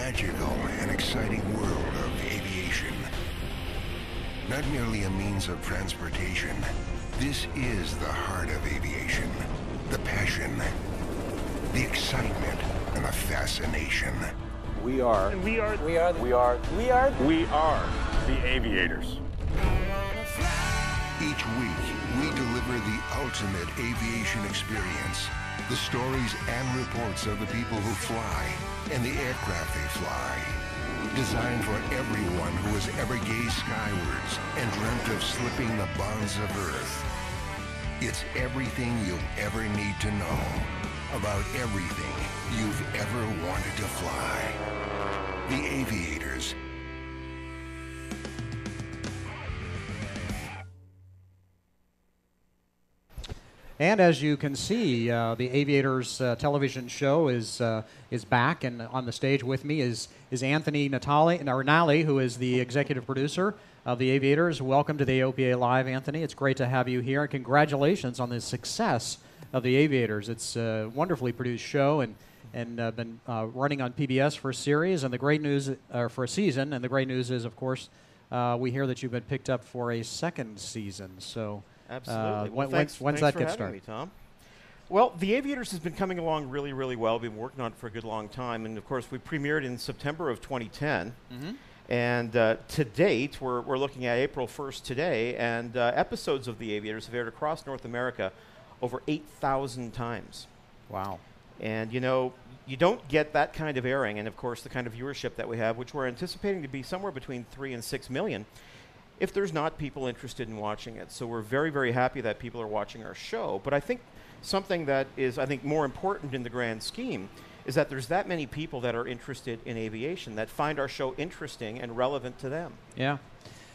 magical and exciting world of aviation. Not merely a means of transportation, this is the heart of aviation. The passion, the excitement, and the fascination. We are the Aviators. Each week, we deliver the ultimate aviation experience. The stories and reports of the people who fly and the aircraft they fly. Designed for everyone who has ever gazed skywards and dreamt of slipping the bonds of Earth. It's everything you'll ever need to know about everything you've ever wanted to fly. The Aviators. And as you can see, the Aviators television show is back, and on the stage with me is Anthony Nally, who is the executive producer of the Aviators. Welcome to the AOPA Live, Anthony. It's great to have you here, and congratulations on the success of the Aviators. It's a wonderfully produced show, and been running on PBS for a series, and the great news for a season. And the great news is, of course, we hear that you've been picked up for a second season. So. Absolutely. Well, when's that get started? Me, Tom. Well, The Aviators has been coming along really, really well. We've been working on it for a good long time. And, of course, we premiered in September of 2010. Mm-hmm. And to date, we're looking at April 1st today, and episodes of The Aviators have aired across North America over 8,000 times. Wow. And, you know, you don't get that kind of airing and, of course, the kind of viewership that we have, which we're anticipating to be somewhere between 3 and 6 million, if there's not people interested in watching it. So we're very, very happy that people are watching our show. But I think something that is, I think, more important in the grand scheme is that there's that many people that are interested in aviation that find our show interesting and relevant to them. Yeah.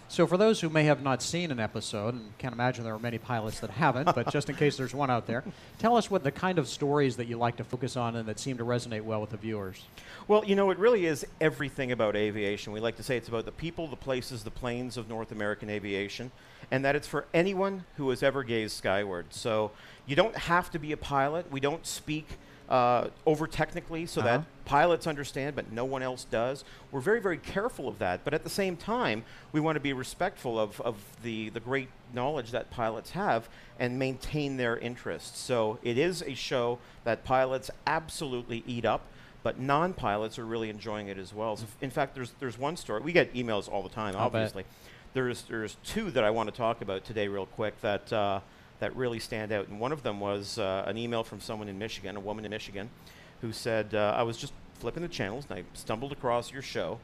So for those who may have not seen an episode, and can't imagine there are many pilots that haven't, but just in case there's one out there, tell us what the kind of stories that you like to focus on and that seem to resonate well with the viewers. Well, you know, it really is everything about aviation. We like to say it's about the people, the places, the planes of North American aviation, and that it's for anyone who has ever gazed skyward. So you don't have to be a pilot. We don't speak over technically so that pilots understand, but no one else does. We're very, very careful of that. But at the same time, we want to be respectful of the great knowledge that pilots have and maintain their interests. So it is a show that pilots absolutely eat up, but non-pilots are really enjoying it as well. So in fact, there's one story. We get emails all the time, obviously. There's two that I want to talk about today real quick that really stand out. And one of them was an email from someone in Michigan, a woman in Michigan, who said, I was just flipping the channels and I stumbled across your show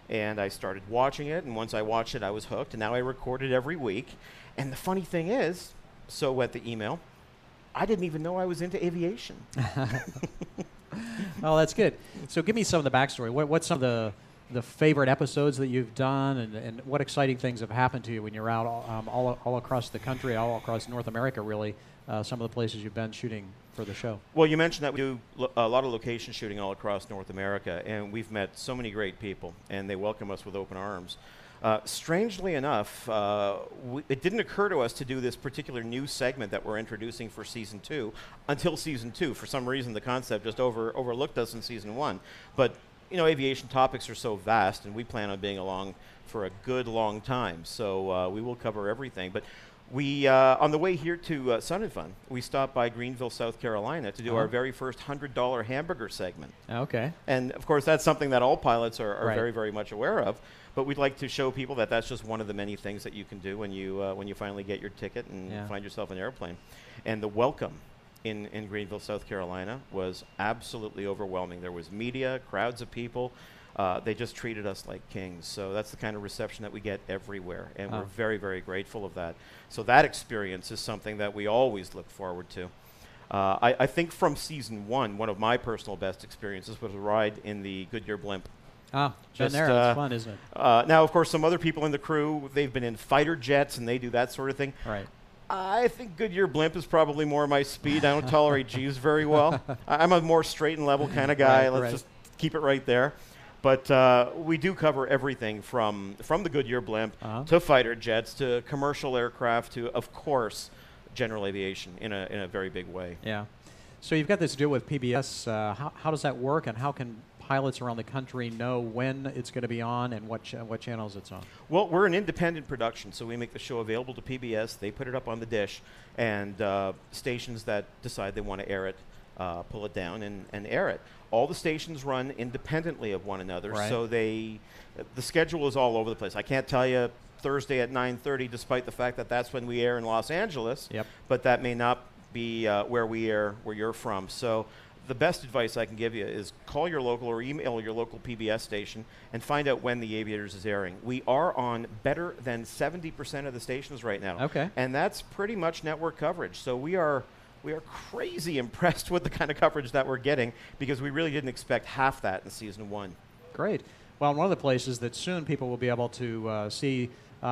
and I started watching it, and once I watched it I was hooked, and now I record it every week. And the funny thing is, so went the email, I didn't even know I was into aviation. Oh, that's good. So give me some of the backstory. What's some of the favorite episodes that you've done, and what exciting things have happened to you when you're out all across the country, all across North America, really, some of the places you've been shooting for the show? Well, you mentioned that we do a lot of location shooting all across North America, and we've met so many great people, and they welcome us with open arms. Strangely enough, it didn't occur to us to do this particular new segment that we're introducing for Season 2 until Season 2. For some reason, the concept just overlooked us in Season 1. But you know, aviation topics are so vast, and we plan on being along for a good long time. So we will cover everything. But we, on the way here to Sun and Fun, we stopped by Greenville, South Carolina to do our very first $100 hamburger segment. Okay. And, of course, that's something that all pilots are right. very, very much aware of. But we'd like to show people that that's just one of the many things that you can do when you finally get your ticket and find yourself an airplane. And the welcome in Greenville, South Carolina was absolutely overwhelming. There was media, crowds of people. They just treated us like kings. So that's the kind of reception that we get everywhere, and we're very, very grateful of that. So that experience is something that we always look forward to. I think from Season 1, one of my personal best experiences was a ride in the Goodyear blimp. Been there. It's fun, isn't it? Now, of course, some other people in the crew, they've been in fighter jets, and they do that sort of thing. Right. I think Goodyear blimp is probably more my speed. I don't tolerate G's very well. I'm a more straight and level kind of guy. Let's just keep it right there. But we do cover everything from the Goodyear blimp to fighter jets to commercial aircraft to, of course, general aviation in a very big way. Yeah. So you've got this deal with PBS. How does that work, and how can pilots around the country know when it's going to be on and what channels it's on? Well, we're an independent production, so we make the show available to PBS. They put it up on the dish, and stations that decide they want to air it pull it down and air it. All the stations run independently of one another, right. so the schedule is all over the place. I can't tell you Thursday at 9:30, despite the fact that that's when we air in Los Angeles, yep. but that may not be where we air where you're from. So the best advice I can give you is call your local or email your local PBS station and find out when the Aviators is airing. We are on better than 70% of the stations right now. Okay. And that's pretty much network coverage. So we are crazy impressed with the kind of coverage that we're getting, because we really didn't expect half that in season 1. Great. Well, one of the places that soon people will be able to see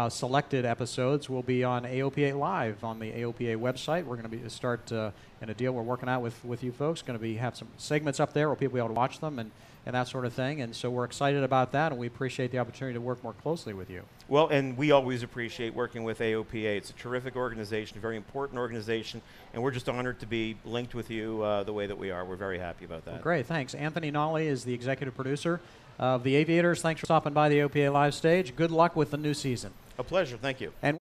selected episodes will be on AOPA Live on the AOPA website. We're going to start in a deal we're working out with you folks. Going to have some segments up there where people will be able to watch them and that sort of thing. And so we're excited about that, and we appreciate the opportunity to work more closely with you. Well, and we always appreciate working with AOPA. It's a terrific organization, a very important organization, and we're just honored to be linked with you the way that we are. We're very happy about that. Well, great, thanks. Anthony Nolly is the executive producer of the Aviators. Thanks for stopping by the AOPA Live stage. Good luck with the new season. A pleasure. Thank you. And